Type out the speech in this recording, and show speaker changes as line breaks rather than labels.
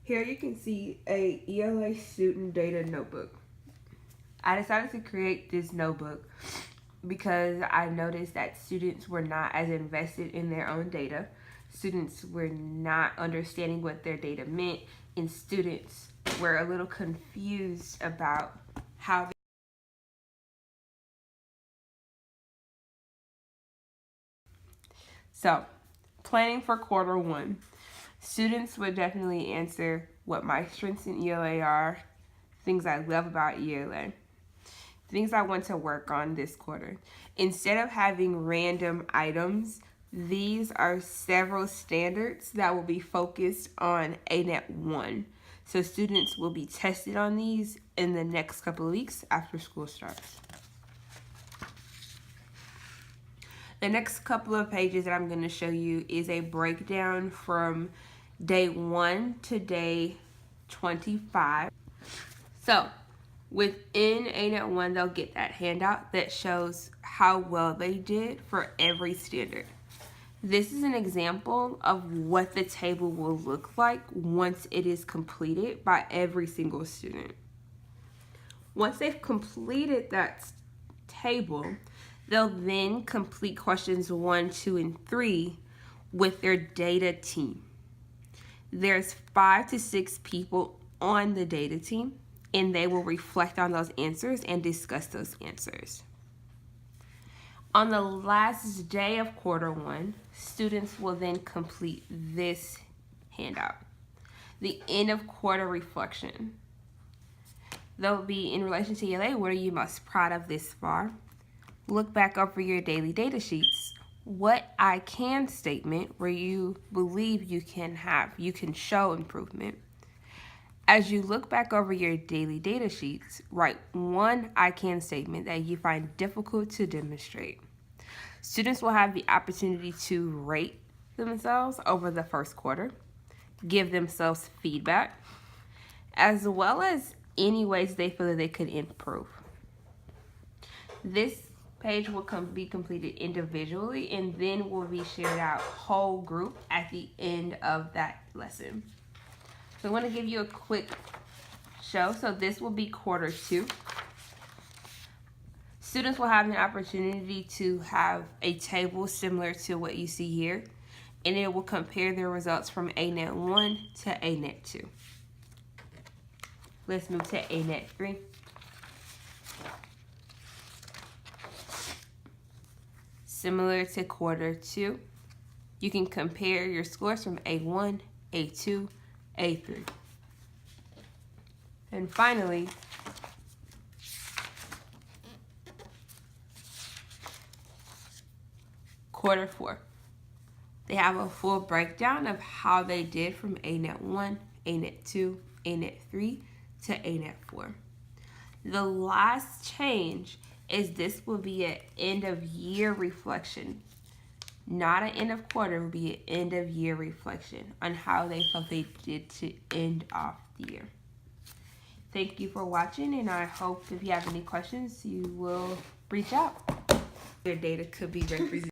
Here you can see a ELA Student Data Notebook. I decided to create this notebook because I noticed that students were not as invested in their own data. Students were not understanding what their data meant, and students were a little confused about how they So, planning for quarter one. Students would definitely answer what my strengths in ELA are, things I love about ELA, things I want to work on this quarter. Instead of having random items, these are several standards that will be focused on ANET 1. So students will be tested on these in the next couple of weeks after school starts. The next couple of pages that I'm going to show you is a breakdown from day 1 to day 25. So within ANET 1, they'll get that handout that shows how well they did for every standard. This is an example of what the table will look like once it is completed by every single student. Once they've completed that table, they'll then complete questions 1, 2, and 3 with their data team. There's 5 to 6 people on the data team, and they will reflect on those answers and discuss those answers. On the last day of quarter one, students will then complete this handout, the end of quarter reflection. They'll be in relation to ELA, what are you most proud of this far? Look back over your daily data sheets. What I can statement where you believe you can show improvement. As you look back over your daily data sheets, write one I can statement that you find difficult to demonstrate. Students will have the opportunity to rate themselves over the first quarter, give themselves feedback, as well as any ways they feel that they could improve. This page will be completed individually and then will be shared out whole group at the end of that lesson. So I want to give you a quick show. So this will be quarter 2. Students will have an opportunity to have a table similar to what you see here, and it will compare their results from ANET 1 to ANET 2. Let's move to ANET 3. Similar to quarter 2, you can compare your scores from A1, A2, A3. And finally, quarter 4. They have a full breakdown of how they did from ANET 1, ANET 2, ANET 3 to ANET 4. The last change is this will be an end of year reflection. Not an end of quarter, it will be an end of year reflection on how they felt they did to end off the year. Thank you for watching, and I hope if you have any questions, you will reach out. Their data could be represented.